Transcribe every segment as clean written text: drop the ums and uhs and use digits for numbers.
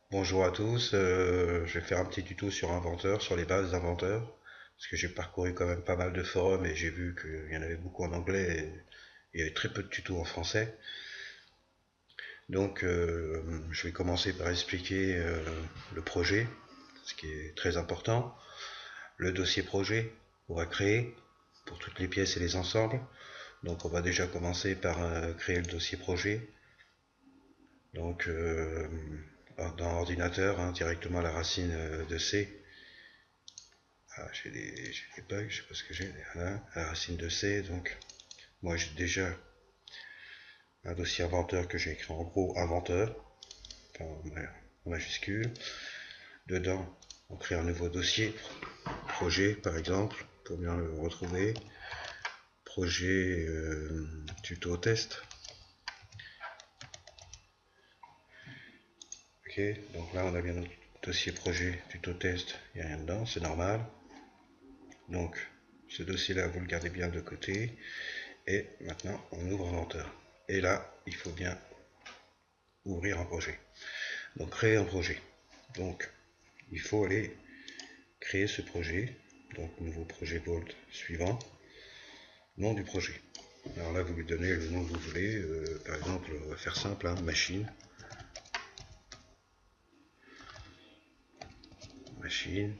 Bonjour à tous, je vais faire un petit tuto sur Inventeur, sur les bases d'Inventeur, parce que j'ai parcouru quand même pas mal de forums et j'ai vu qu'il y en avait beaucoup en anglais et il y avait très peu de tutos en français. Donc je vais commencer par expliquer le projet, ce qui est très important, le dossier projet qu'on va créer pour toutes les pièces et les ensembles. Donc on va déjà commencer par créer le dossier projet. Donc dans l'ordinateur, hein, directement à la racine de C. Ah, j'ai des bugs, je sais pas ce que j'ai. Voilà, la racine de C, donc moi j'ai déjà un dossier inventeur que j'ai écrit en gros inventeur, enfin, en majuscule. Dedans, on crée un nouveau dossier, projet par exemple, pour bien le retrouver. Projet tuto test. Ok, donc là on a bien notre dossier projet tuto test, il n'y a rien dedans, c'est normal. Donc ce dossier là vous le gardez bien de côté. Et maintenant on ouvre inventeur. Et là il faut bien ouvrir un projet. Donc créer un projet. Donc il faut aller créer ce projet. Donc nouveau projet Bolt suivant. Nom du projet. Alors là vous lui donnez le nom que vous voulez. Par exemple on va faire simple, hein, machine. Machine.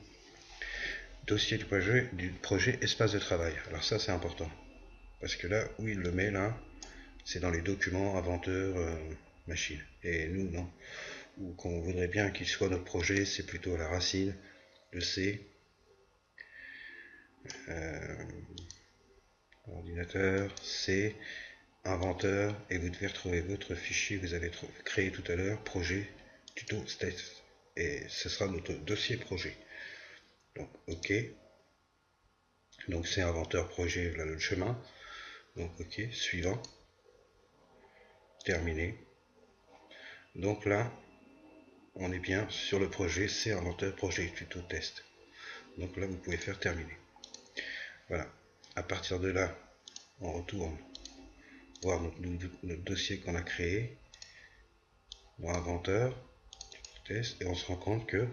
Dossier du projet espace de travail. Alors ça c'est important. Parce que là où il le met là, c'est dans les documents inventeur machine. Et nous non. Ou qu'on voudrait bien qu'il soit notre projet, c'est plutôt à la racine de C. Ordinateur, C, inventeur, et vous devez retrouver votre fichier que vous avez créé tout à l'heure, projet, tuto, test. Et ce sera notre dossier projet. Donc, OK. Donc, c'est inventeur, projet, voilà le chemin. Donc, OK, suivant, terminé. Donc là, on est bien sur le projet, c'est inventeur, projet, tuto, test. Donc là, vous pouvez faire terminer. Voilà. À partir de là, on retourne voir notre dossier qu'on a créé, dans inventeur, test, et on se rend compte que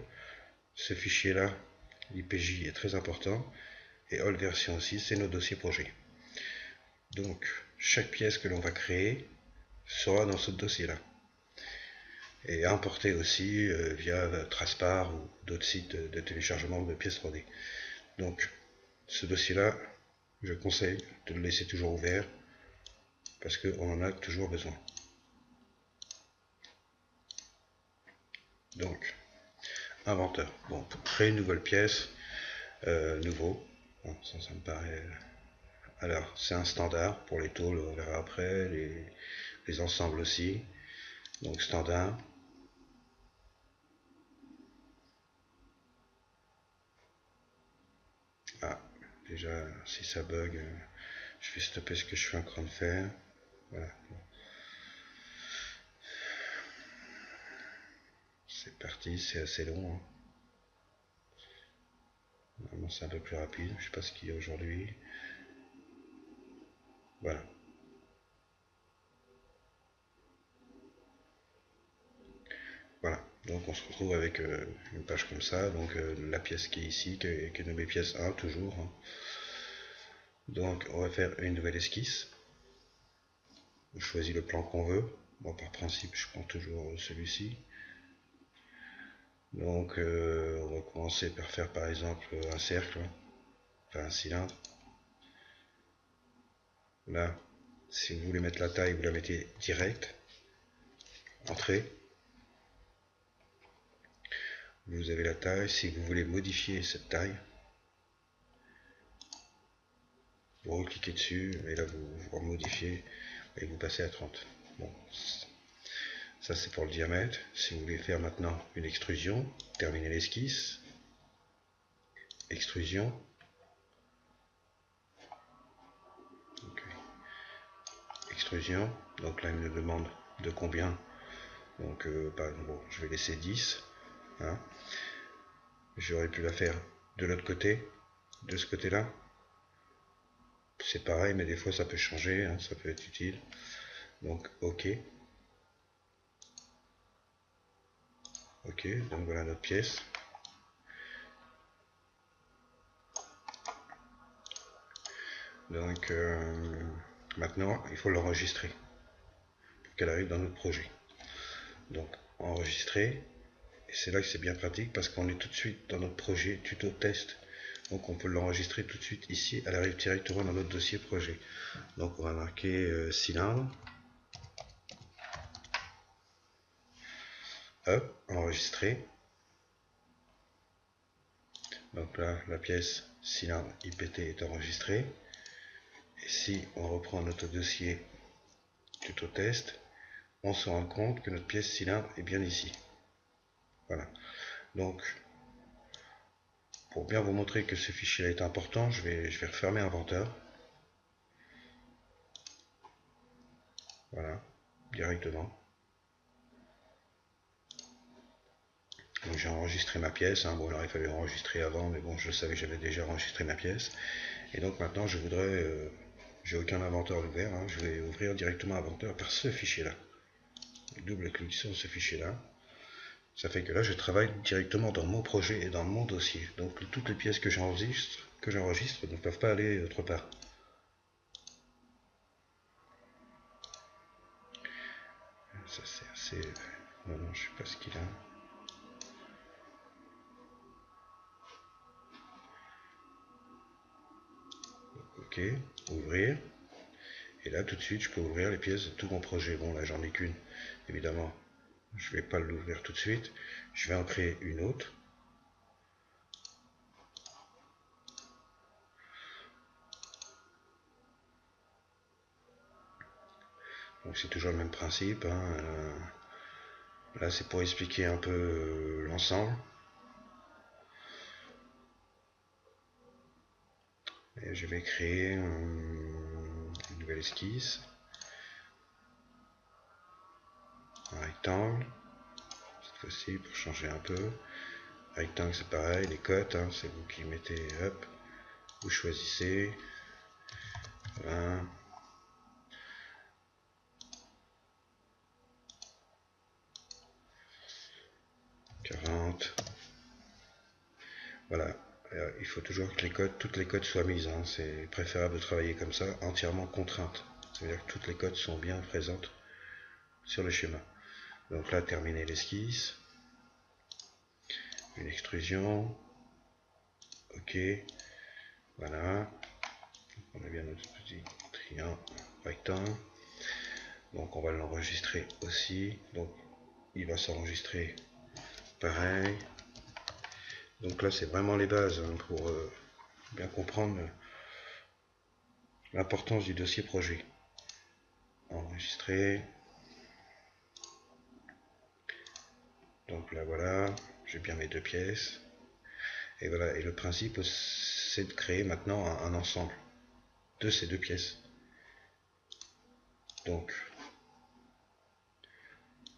ce fichier-là, l'IPJ, est très important. Et all version aussi, c'est nos dossiers projet. Donc, chaque pièce que l'on va créer sera dans ce dossier-là. Et importer aussi via Traspar ou d'autres sites de téléchargement de pièces 3D. Donc, ce dossier-là, je conseille de le laisser toujours ouvert parce qu'on en a toujours besoin. Donc, inventeur. Bon, pour créer une nouvelle pièce, nouveau. Bon, ça me paraît. Alors, c'est un standard pour les tôles, on verra après, les ensembles aussi. Donc, standard. Ah, déjà, si ça bug, je vais stopper ce que je suis en train de faire. Voilà. C'est parti, c'est assez long, hein. Normalement, c'est un peu plus rapide. Je sais pas ce qu'il y a aujourd'hui. Voilà. Voilà. Donc, on se retrouve avec une page comme ça. Donc, la pièce qui est ici, qui est nommée pièce 1, toujours, hein. Donc, on va faire une nouvelle esquisse. On choisit le plan qu'on veut. Moi, par principe, je prends toujours celui-ci. Donc, on va commencer par faire par exemple un cercle, enfin un cylindre. Là, si vous voulez mettre la taille, vous la mettez direct. Entrée. Vous avez la taille. Si vous voulez modifier cette taille, vous cliquez dessus et là vous modifiez et vous passez à 30. Bon, ça c'est pour le diamètre. Si vous voulez faire maintenant une extrusion, terminer l'esquisse. Extrusion. Okay. Extrusion. Donc là il me demande de combien. Donc bon, je vais laisser 10. Hein. J'aurais pu la faire de l'autre côté, de ce côté-là. C'est pareil, mais des fois ça peut changer, hein, ça peut être utile. Donc OK. Ok, donc voilà notre pièce. Donc maintenant, il faut l'enregistrer pour qu'elle arrive dans notre projet. Donc enregistrer, et c'est là que c'est bien pratique parce qu'on est tout de suite dans notre projet tuto test. Donc on peut l'enregistrer tout de suite ici, elle arrive directement dans notre dossier projet. Donc on va marquer cylindre. Hop, enregistrer. Donc là, la pièce cylindre IPT est enregistrée. Et si on reprend notre dossier tuto test, on se rend compte que notre pièce cylindre est bien ici. Voilà. Donc, pour bien vous montrer que ce fichier-là est important, je vais refermer Inventor. Voilà, directement. Donc j'ai enregistré ma pièce. Bon, il aurait fallu enregistrer avant, mais bon, je le savais, j'avais déjà enregistré ma pièce. Et donc maintenant, je voudrais... j'ai aucun inventeur ouvert. Je vais ouvrir directement Inventor par ce fichier-là. Double-clic sur ce fichier-là. Ça fait que là, je travaille directement dans mon projet et dans mon dossier. Donc toutes les pièces que j'enregistre ne peuvent pas aller autre part. Ça c'est assez... Non, je sais pas ce qu'il a. Ok, ouvrir. Et là, tout de suite, je peux ouvrir les pièces de tout mon projet. Bon, là, j'en ai qu'une, évidemment. Je ne vais pas l'ouvrir tout de suite. Je vais en créer une autre. Donc, c'est toujours le même principe. Là, c'est pour expliquer un peu l'ensemble. Et je vais créer une nouvelle esquisse. Un rectangle. Cette fois-ci, pour changer un peu. Rectangle, c'est pareil. Les cotes, c'est vous qui mettez, hop. Vous choisissez. 20. 40. Voilà. Il faut toujours que toutes les cotes soient mises. C'est préférable de travailler comme ça, entièrement contrainte. Ça veut dire que toutes les cotes sont bien présentes sur le schéma. Donc là, terminer l'esquisse. Une extrusion. Ok. Voilà. On a bien notre petit triangle rectangle. Donc on va l'enregistrer aussi. Donc il va s'enregistrer pareil. Donc là, c'est vraiment les bases pour bien comprendre l'importance du dossier projet. Enregistrer. Donc là, voilà, j'ai bien mes deux pièces. Et voilà, et le principe, c'est de créer maintenant un ensemble de ces deux pièces. Donc,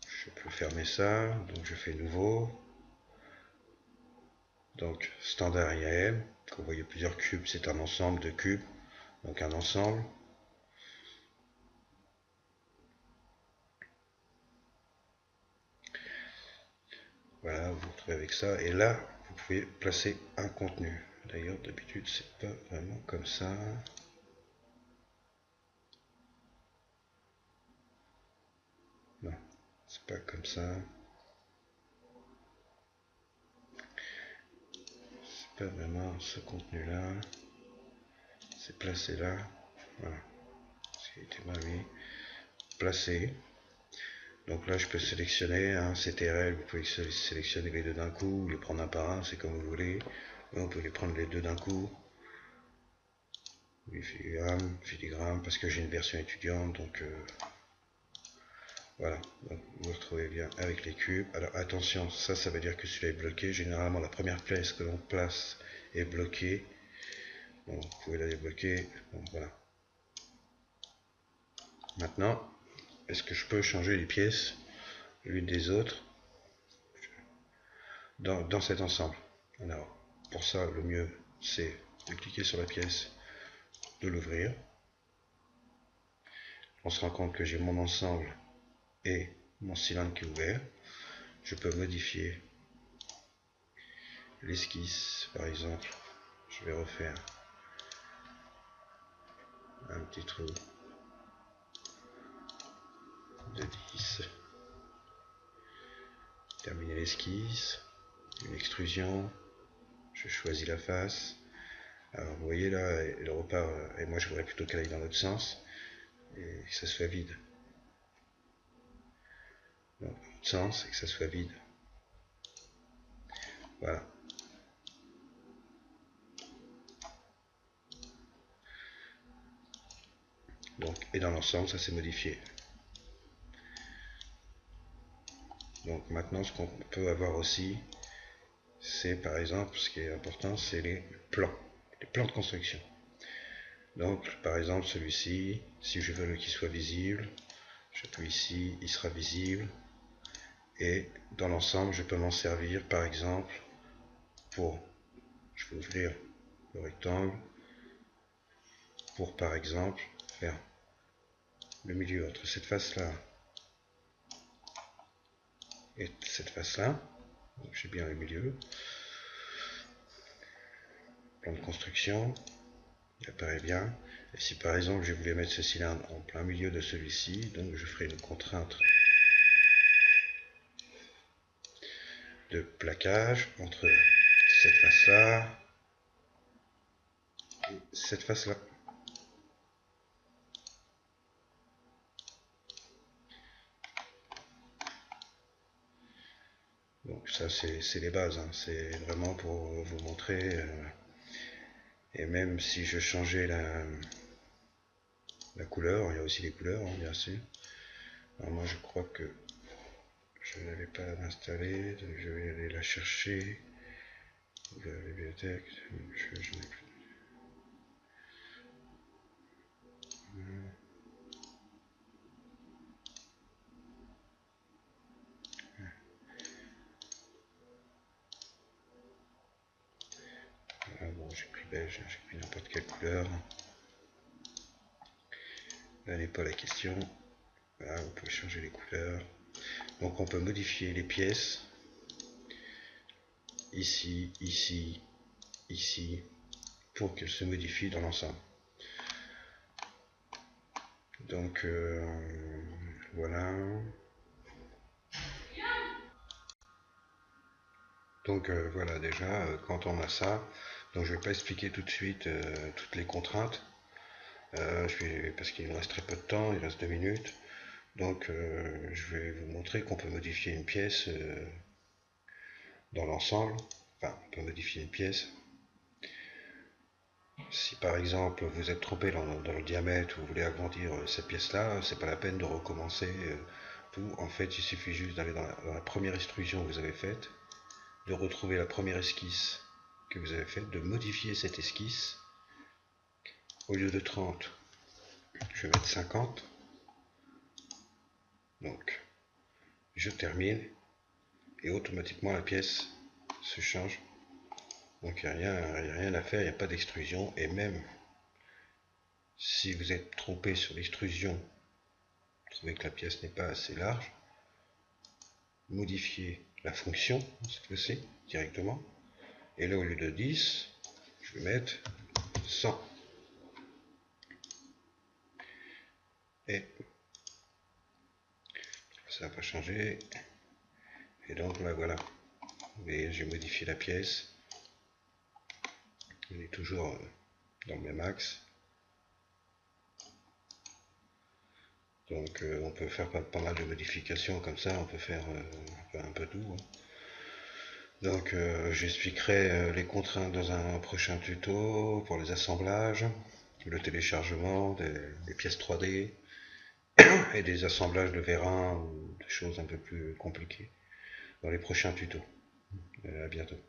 je peux fermer ça. Donc, je fais nouveau. Donc, standard IAM. Vous voyez plusieurs cubes, c'est un ensemble de cubes. Donc, un ensemble. Voilà, vous vous retrouvez avec ça. Et là, vous pouvez placer un contenu. D'ailleurs, d'habitude, c'est pas vraiment comme ça. Non, c'est pas comme ça. C'est pas vraiment ce contenu-là. C'est placé là. Voilà. Ce qui a été mal mis. Placé. Donc là, je peux sélectionner un CTRL. Vous pouvez sélectionner les deux d'un coup, ou les prendre un par un, c'est comme vous voulez. Mais on peut les prendre les deux d'un coup. Oui, filigrane, parce que j'ai une version étudiante, donc voilà. Donc, vous vous retrouvez bien avec les cubes. Alors attention, ça veut dire que celui-là est bloqué. Généralement, la première pièce que l'on place est bloquée. Bon, vous pouvez la débloquer. Bon, voilà. Maintenant, est-ce que je peux changer les pièces l'une des autres dans cet ensemble? Alors, pour ça, le mieux, c'est de cliquer sur la pièce, de l'ouvrir. On se rend compte que j'ai mon ensemble et mon cylindre qui est ouvert. Je peux modifier l'esquisse par exemple, je vais refaire un petit trou de 10, terminer l'esquisse, une extrusion, je choisis la face. Alors vous voyez là, le repart, et moi je voudrais plutôt qu'elle aille dans l'autre sens, et que ça soit vide. Donc, dans l'autre sens, et que ça soit vide. Voilà. Donc, et dans l'ensemble, ça s'est modifié. Donc maintenant, ce qu'on peut avoir aussi, c'est par exemple, ce qui est important, c'est les plans de construction. Donc par exemple, celui-ci, si je veux qu'il soit visible, j'appuie ici, il sera visible. Et dans l'ensemble, je peux m'en servir par exemple pour, je vais ouvrir le rectangle, pour par exemple faire le milieu entre cette face-là et cette face-là. J'ai bien le milieu. Plan de construction, il apparaît bien. Et si par exemple je voulais mettre ce cylindre en plein milieu de celui-ci, donc je ferai une contrainte de plaquage entre cette face-là et cette face-là. Donc ça c'est les bases, hein. C'est vraiment pour vous montrer. Et même si je changeais la couleur, il y a aussi les couleurs, hein, bien sûr. Alors moi je crois que je n'avais pas installée, donc je vais aller la chercher. Ouvrir la bibliothèque, je n'ai plus. Ah bon, j'ai pris beige, j'ai pris n'importe quelle couleur. Là n'est pas la question. Voilà, vous pouvez changer les couleurs. Donc on peut modifier les pièces. Ici, ici, ici, pour qu'elles se modifient dans l'ensemble. Donc voilà. Donc voilà déjà, quand on a ça, donc je ne vais pas expliquer tout de suite toutes les contraintes. Parce qu'il me reste très peu de temps, il reste 2 minutes. Donc je vais vous montrer qu'on peut modifier une pièce dans l'ensemble. Enfin, on peut modifier une pièce. Si par exemple vous êtes trompé dans le diamètre ou vous voulez agrandir cette pièce-là, c'est pas la peine de recommencer tout. En fait, il suffit juste d'aller dans la première extrusion que vous avez faite, de retrouver la première esquisse que vous avez faite, de modifier cette esquisse. Au lieu de 30, je vais mettre 50. Donc, je termine et automatiquement la pièce se change. Donc, il n'y a rien à faire, il n'y a pas d'extrusion. Et même si vous êtes trompé sur l'extrusion, vous trouvez que la pièce n'est pas assez large, modifiez la fonction, cette fois-ci, directement. Et là, au lieu de 10, je vais mettre 100. Et ça n'a pas changé. Et donc là, voilà. Vous voyez, j'ai modifié la pièce. Elle est toujours dans le même axe. Donc on peut faire pas mal de modifications comme ça, on peut faire un peu tout. Hein. Donc j'expliquerai les contraintes dans un prochain tuto pour les assemblages, le téléchargement des pièces 3D et des assemblages de vérins ou des choses un peu plus compliquées dans les prochains tutos. À bientôt.